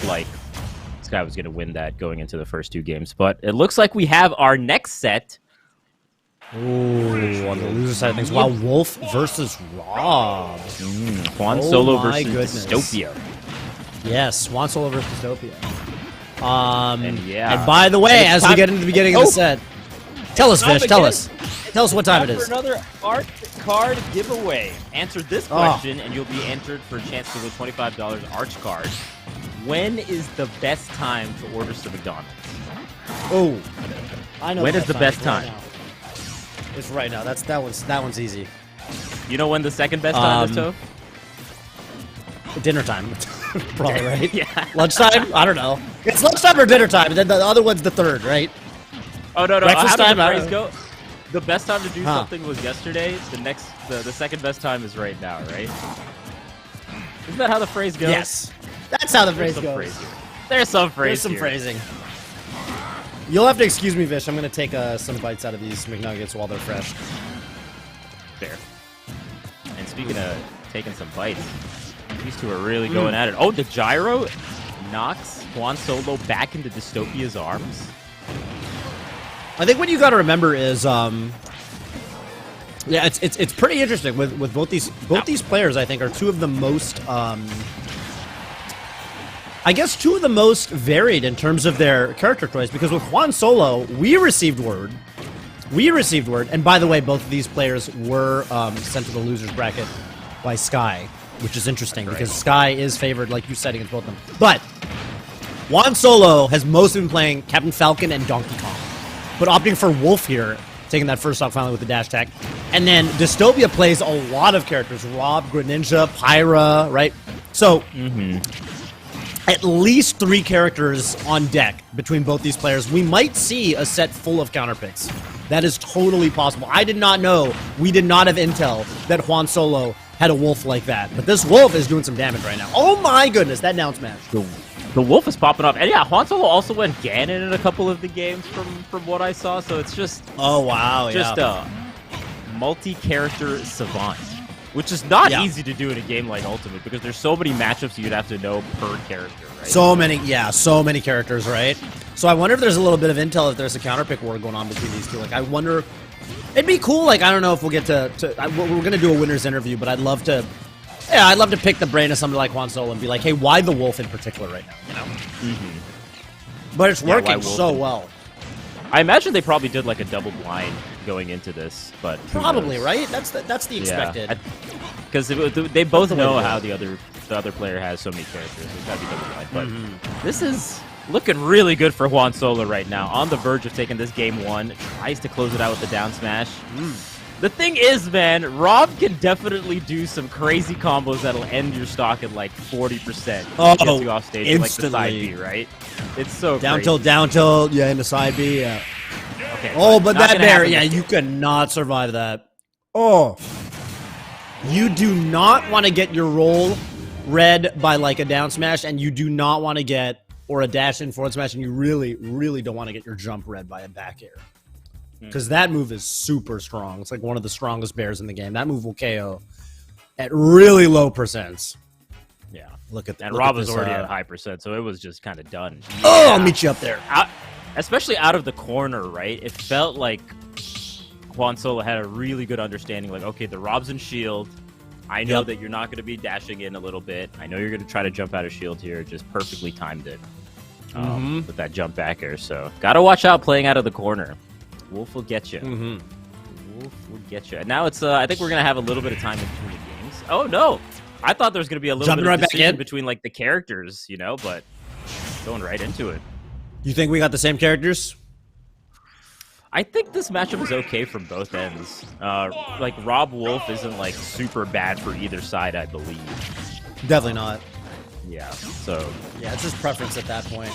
like this guy was going to win that going into the first 2 games. But it looks like we have our next set. Ooh, on the loser side of things. Wow, Wolf versus Rob. JuanSolo versus Dystopia. Yes, JuanSolo versus Dystopia. And by the way, as we get into the beginning of the set, tell us, Fish, tell us what time it is. For another art card giveaway. Answer this question, and you'll be entered for a chance to win $25 Arch card. When is the best time to order some McDonald's? Oh, I know. When is the best time? It's right now. That one's easy. You know when the second best time is, Toe? Dinner time. Probably, right? Yeah. Lunchtime? I don't know. It's lunchtime or dinner time, and then the other one's the third, right? Oh, no. Breakfast How time? did the phrase go? The best time to do something was yesterday. The second best time is right now, right? Isn't that how the phrase goes? Yes. That's how the phrase goes. There's some phrase. There's some phrasing. You'll have to excuse me, Vish. I'm going to take some bites out of these McNuggets while they're fresh. Fair. And speaking of taking some bites, these two are really going at it. Oh, the gyro knocks JuanSolo back into Dystopia's arms. I think what you got to remember is, yeah, it's pretty interesting with both these players. I think are two of the most, I guess, two of the most varied in terms of their character choice. Because with JuanSolo, we received word, and by the way, both of these players were sent to the losers bracket by Sky, which is interesting because Sky is favored, like you said, against both of them. But JuanSolo has mostly been playing Captain Falcon and Donkey Kong, but opting for Wolf here, taking that first stock finally with the dash attack. And then Dystopia plays a lot of characters. Rob, Greninja, Pyra, right? So, at least 3 characters on deck between both these players. We might see a set full of counterpicks. That is totally possible. I did not know, we did not have intel that JuanSolo had a Wolf like that. But this Wolf is doing some damage right now. Oh my goodness, that down smash. The Wolf is popping off. And yeah, JuanSolo also went Ganon in a couple of the games from what I saw. So it's just... Oh, wow, just a multi-character savant. Which is not easy to do in a game like Ultimate, because there's so many matchups you'd have to know per character, right? So many characters, right? So I wonder if there's a little bit of intel, if there's a counterpick war going on between these two. Like, I wonder... It'd be cool, like, I don't know if we'll get to we're going to do a winner's interview, but I'd love to... Yeah, I'd love to pick the brain of somebody like JuanSolo and be like, hey, why the Wolf in particular right now, you know? But it's working so well. I imagine they probably did like a double blind going into this, but probably, right? That's the expected. Because they both know how the other player has so many characters. It's gotta be double blind. But this is looking really good for JuanSolo right now. On the verge of taking this game 1, tries to close it out with the down smash. The thing is, man, Rob can definitely do some crazy combos that'll end your stock at like 40%. Oh, gets you off stage instantly. Like the side B, right? It's so down crazy. tilt, yeah, in the side B, yeah. Okay. Oh, but that bear, yeah, you cannot survive that. Oh. You do not want to get your roll read by like a down smash, and you do not want to get, or a dash in forward smash, and you really, really don't want to get your jump read by a back air. Because that move is super strong. It's like one of the strongest bears in the game. That move will KO at really low percents. Yeah, look at that. And Rob was already at high percent, so it was just kind of done. Oh, I'll meet you up there. Especially out of the corner, right? It felt like JuanSolo had a really good understanding. Like, okay, the Rob's in shield. I know that you're not going to be dashing in a little bit. I know you're going to try to jump out of shield here. Just perfectly timed it with that jump back air. So, got to watch out playing out of the corner. Wolf will get you. Wolf will get you. And now it's, I think we're going to have a little bit of time in between the games. Oh, no. I thought there was going to be a little bit of decision between, like, the characters, you know, but going right into it. You think we got the same characters? I think this matchup is okay from both ends. Like, Rob Wolf isn't, like, super bad for either side, I believe. Definitely not. Yeah, so... Yeah, it's just preference at that point.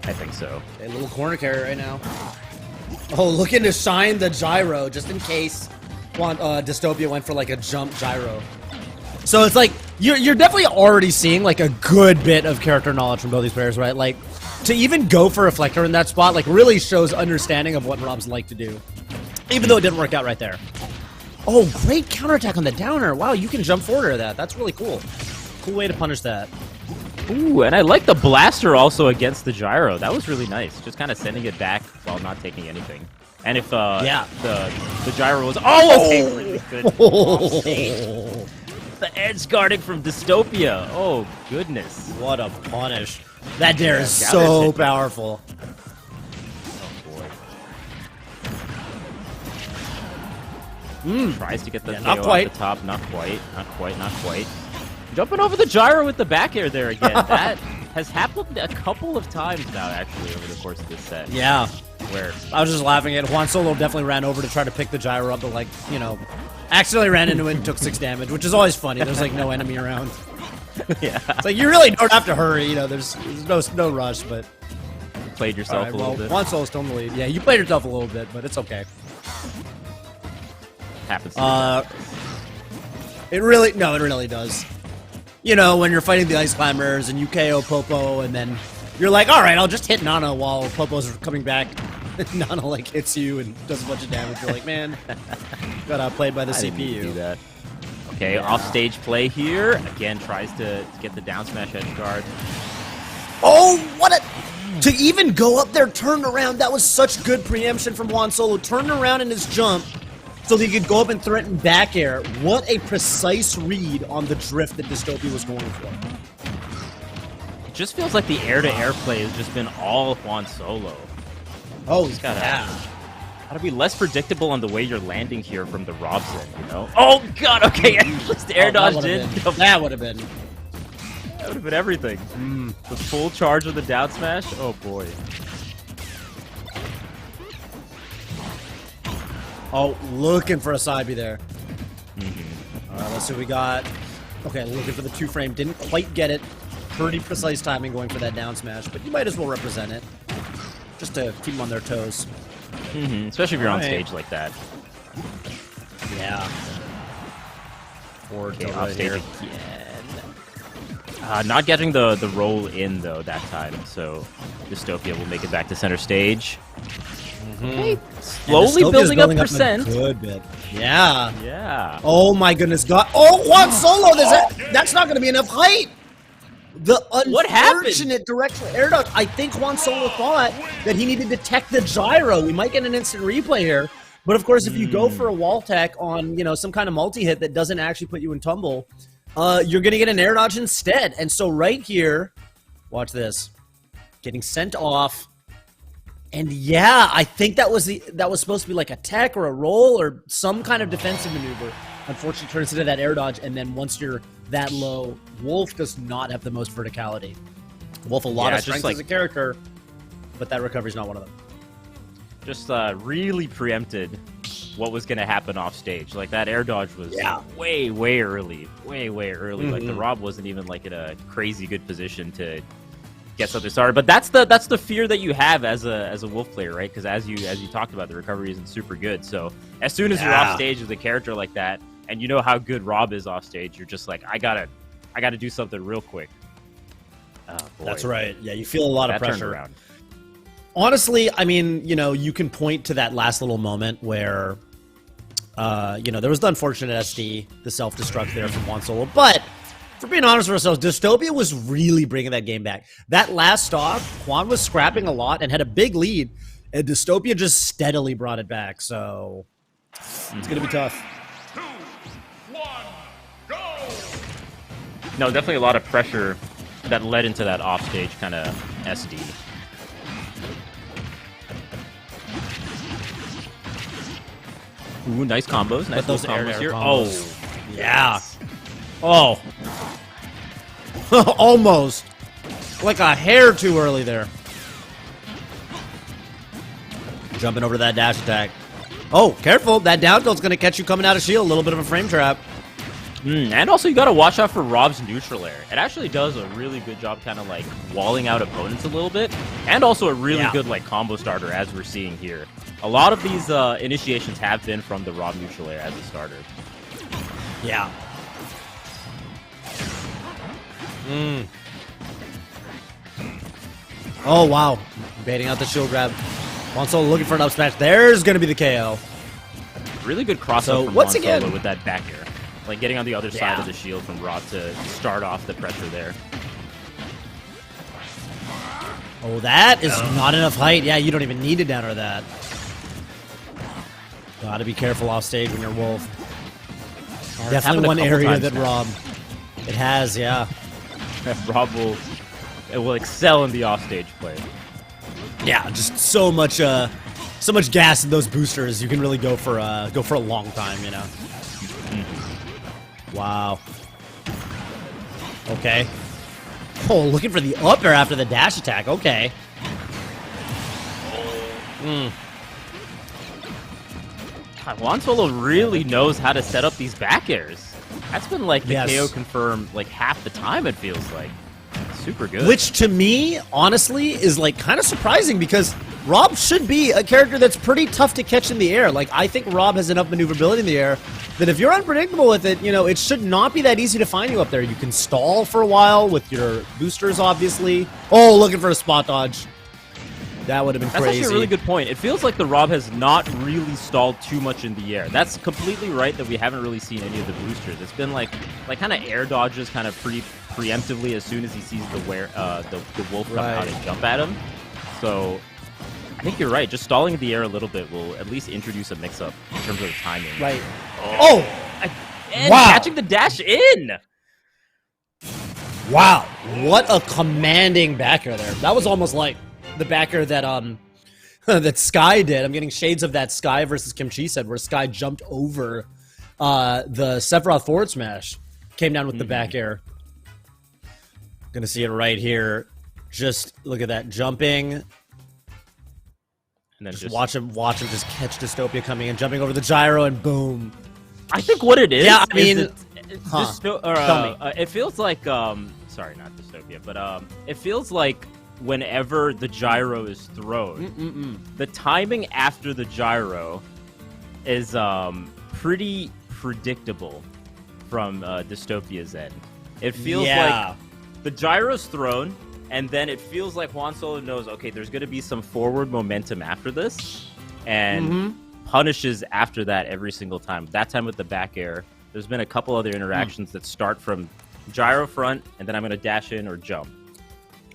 I think so. A little corner carry right now. Oh, looking to shine the gyro, just in case Dystopia went for, like, a jump gyro. So it's like, you're definitely already seeing, like, a good bit of character knowledge from both these players, right? Like, to even go for Reflector in that spot, like, really shows understanding of what Rob's like to do. Even though it didn't work out right there. Oh, great counterattack on the downer. Wow, you can jump forward to that. That's really cool. Cool way to punish that. Ooh, and I like the blaster also against the gyro. That was really nice. Just kind of sending it back while not taking anything. And if the gyro was really good. The edge guarding from Dystopia. Oh goodness. What a punish. That dare is so powerful. Tries to get the not KO quite. off the top. Not quite. Jumping over the gyro with the back air there again. That has happened a couple of times now, actually, over the course of this set. Yeah. Where I was just laughing at JuanSolo definitely ran over to try to pick the gyro up, but like, accidentally ran into it and took 6 damage, which is always funny. There's like no enemy around. yeah, It's like you really don't have to hurry, there's no rush, but you played yourself a little bit. JuanSolo's still in the lead. Yeah, you played yourself a little bit, but it's okay. Happens to it really does. When you're fighting the Ice Climbers and you KO Popo, and then you're like, all right, I'll just hit Nana while Popo's coming back. Nana like hits you and does a bunch of damage. You're like, man, got outplayed by the I didn't CPU. do that. Okay, off-stage play here. Again, tries to get the down smash edge guard. Oh, what a... To even go up there, turn around, that was such good preemption from JuanSolo. Turned around in his jump so that he could go up and threaten back air. What a precise read on the drift that Dystopia was going for. It just feels like the air-to-air play has just been all JuanSolo. Oh, He's gotta be less predictable on the way you're landing here from the Robson, Oh god, okay, just air dodged in. That would have been. That would have been everything. The full charge of the down smash? Oh boy. Oh, looking for a side B there. Alright, let's see what we got. Okay, looking for the 2-frame. Didn't quite get it. Pretty precise timing going for that down smash, but you might as well represent it. Just to keep them on their toes. Especially if you're on stage like that. Yeah. Forward Okay, to off stage here. again. Not getting the roll in, though, that time, so Dystopia will make it back to center stage. Okay, slowly building up percent. A good bit. Yeah. Yeah. Oh my goodness, God. Oh, JuanSolo! That's not going to be enough height! The What happened? unfortunate directional air dodge. I think JuanSolo thought that he needed to tech the gyro. We might get an instant replay here. But of course, if you go for a wall tech on, some kind of multi-hit that doesn't actually put you in tumble, you're going to get an air dodge instead. And so right here, watch this. Getting sent off. And yeah, I think that was supposed to be like a tech or a roll or some kind of defensive maneuver. Unfortunately, turns into that air dodge, and then once you're that low, Wolf does not have the most verticality. Wolf a lot of strength as a character, but that recovery's not one of them. Just really preempted what was going to happen off stage. Like that air dodge was way early. Like the Rob wasn't even like in a crazy good position to get something started. But that's the fear that you have as a Wolf player, right? Because as you talked about, the recovery isn't super good. So as soon as you're off stage with a character like that, and you know how good Rob is off stage, you're just like, I gotta do something real quick. Oh, boy. That's right. Yeah, you feel a lot of pressure. Around. Honestly, I mean, you can point to that last little moment where, there was the unfortunate SD, the self-destruct there from JuanSolo. But for being honest with ourselves, Dystopia was really bringing that game back. That last stock, Juan was scrapping a lot and had a big lead, and Dystopia just steadily brought it back. So it's gonna be tough. No, definitely a lot of pressure that led into that offstage kind of SD. Ooh, nice combos. Nice those little air combos here. combos. Oh, yeah. Oh. Almost. Like a hair too early there. Jumping over that dash attack. Oh, careful. That down tilt's going to catch you coming out of shield. A little bit of a frame trap. And also, you got to watch out for Rob's neutral air. It actually does a really good job kind of like walling out opponents a little bit. And also a really good like combo starter, as we're seeing here. A lot of these initiations have been from the Rob neutral air as a starter. Yeah. Oh, wow. Baiting out the shield grab. JuanSolo looking for an up smash. There's going to be the KO. Really good crossover from once JuanSolo again with that back air. Like getting on the other side of the shield from Rob to start off the pressure there. Oh, that is not enough height. Yeah, you don't even need to downer that. Gotta be careful off stage when you're Wolf. Definitely one area that Rob... It has, yeah. Rob will excel in the offstage play. Yeah, just so much gas in those boosters. You can really go for a long time, you know. Wow. Okay. Oh, looking for the up air after the dash attack. Okay. God, JuanSolo really knows how to set up these back airs. That's been like the KO confirm like half the time, it feels like. Super good. Which to me, honestly, is like kind of surprising because Rob should be a character that's pretty tough to catch in the air. Like, I think Rob has enough maneuverability in the air that if you're unpredictable with it, you know, it should not be that easy to find you up there. You can stall for a while with your boosters, obviously. Oh, looking for a spot dodge. That would have been crazy. That's actually a really good point. It feels like the Rob has not really stalled too much in the air. That's completely right that we haven't really seen any of the boosters. It's been like kind of air dodges kind of preemptively as soon as he sees the Wolf come out and jump at him. So I think you're right. Just stalling in the air a little bit will at least introduce a mix-up in terms of the timing. Right. Oh! And catching the dash in! Wow. What a commanding back air there. That was almost like the backer that that Sky did. I'm getting shades of that Sky versus Kimchi said, where Sky jumped over the Sephiroth forward smash, came down with the back air. Gonna see it right here. Just look at that jumping, and then just watch him just catch Dystopia coming in, jumping over the gyro, and boom. I think what it is. Yeah, I mean, it feels like sorry, not Dystopia, but it feels like whenever the gyro is thrown, the timing after the gyro is pretty predictable from Dystopia's end. It feels like the gyro's thrown, and then it feels like JuanSolo knows, okay, there's going to be some forward momentum after this, and punishes after that every single time. That time with the back air, there's been a couple other interactions that start from gyro front, and then I'm going to dash in or jump.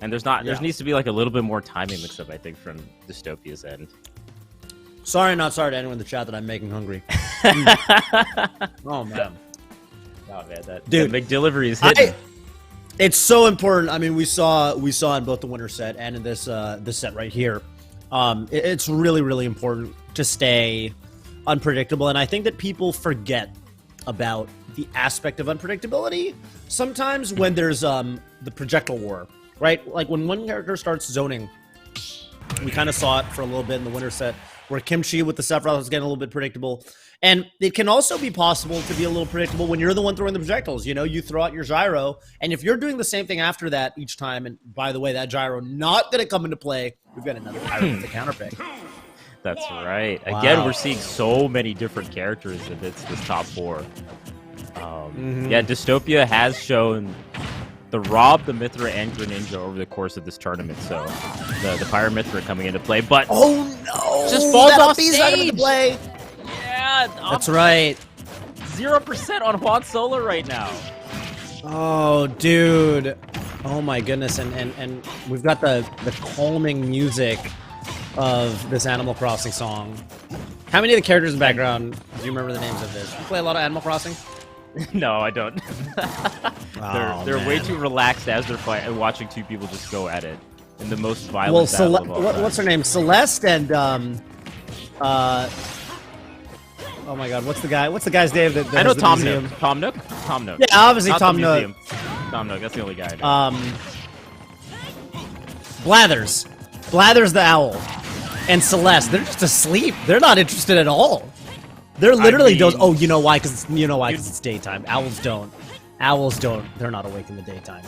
And there needs to be like a little bit more timing mix-up, I think, from Dystopia's end. Sorry, not sorry to anyone in the chat that I'm making hungry. Oh man, that McDelivery is hitting. It's so important. I mean, we saw in both the winter set and in this set right here. It's really, really important to stay unpredictable, and I think that people forget about the aspect of unpredictability sometimes when there's the projectile war. Right? Like, when one character starts zoning, we kind of saw it for a little bit in the winter set, where Kimchi with the Sephiroth was getting a little bit predictable. And it can also be possible to be a little predictable when you're the one throwing the projectiles. You know, you throw out your gyro, and if you're doing the same thing after that each time, and by the way, that gyro not going to come into play, we've got another Pyra with the counter pick. That's right. Wow. Again, we're seeing so many different characters in this top four. Yeah, Dystopia has shown the Rob, the Mythra, and Greninja over the course of this tournament. So the Pyra Mythra coming into play, but oh no, just falls off stage. Not into play. Yeah, that's right. 0% on JuanSolo right now. Oh, dude. Oh my goodness, and we've got the calming music of this Animal Crossing song. How many of the characters in the background do you remember the names of this? You play a lot of Animal Crossing? No, I don't. They're way too relaxed as they're fighting and watching two people just go at it in the most violent battle of all time. What's her name? Celeste and oh my God, what's the guy's name? That I know Tom Nook. Tom Nook. Yeah, obviously Tom Nook. Tom Nook. That's the only guy I know. Blathers the owl, and Celeste. They're just asleep. They're not interested at all. They're literally those. Oh, you know why? Because it's daytime. Owls don't. They're not awake in the daytime.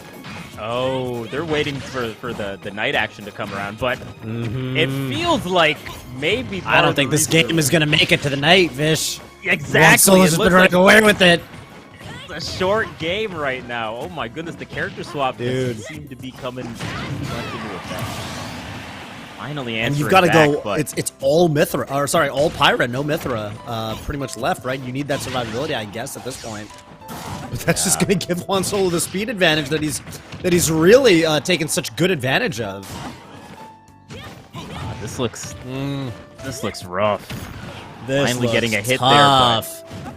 Oh, they're waiting for the night action to come around, but it feels like maybe. I don't think this game is gonna make it to the night, Vish. Exactly. JuanSolo's been running away with it. It's a short game right now. Oh my goodness, the character swap seem to be coming much into effect. Finally answering. And you've got to go. But It's all Mythra, or sorry, all Pyra, no Mythra, pretty much left, right? You need that survivability, I guess, at this point. But that's just going to give JuanSolo the speed advantage that he's really taken such good advantage of. This looks rough. This Finally getting a hit tough. there, but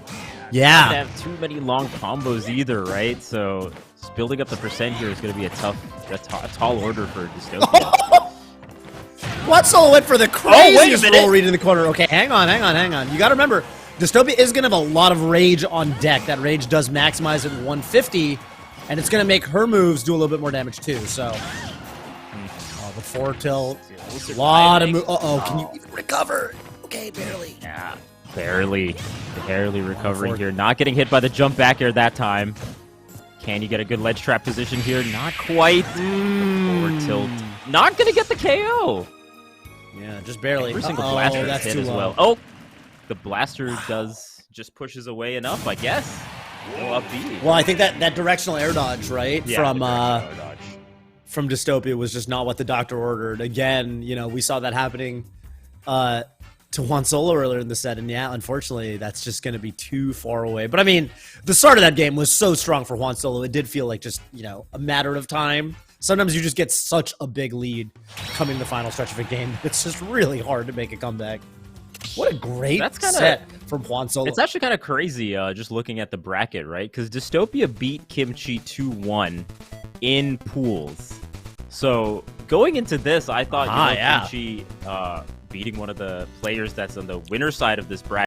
Yeah. not have too many long combos either, right? So just building up the percent here is going to be a tall order for Dystopia. JuanSolo went for the craziest minute. roll read in the corner. Okay, hang on. You got to remember, Dystopia is going to have a lot of rage on deck. That rage does maximize at 150, and it's going to make her moves do a little bit more damage too. So, the forward tilt, a lot of moves. Can you even recover? Okay, barely. Yeah, barely recovering here. Not getting hit by the jump back air that time. Can you get a good ledge trap position here? Not quite. Forward tilt. Not gonna get the KO. Yeah, just barely. Every single blaster that's hit too as low. well. Oh, the blaster just pushes away enough, I guess. Well, upbeat. Well, I think that directional air dodge, right, Yeah, from the directional air dodge. from Dystopia was just not what the doctor ordered. Again, we saw that happening to JuanSolo earlier in the set, and yeah, unfortunately, that's just going to be too far away. But I mean, the start of that game was so strong for JuanSolo. It did feel like just, a matter of time. Sometimes you just get such a big lead coming to the final stretch of a game. It's just really hard to make a comeback. What a great set from JuanSolo. It's actually kind of crazy just looking at the bracket, right? Because Dystopia beat Kimchi 2-1 in pools. So going into this, I thought Kimchi beating one of the players that's on the winner side of this bracket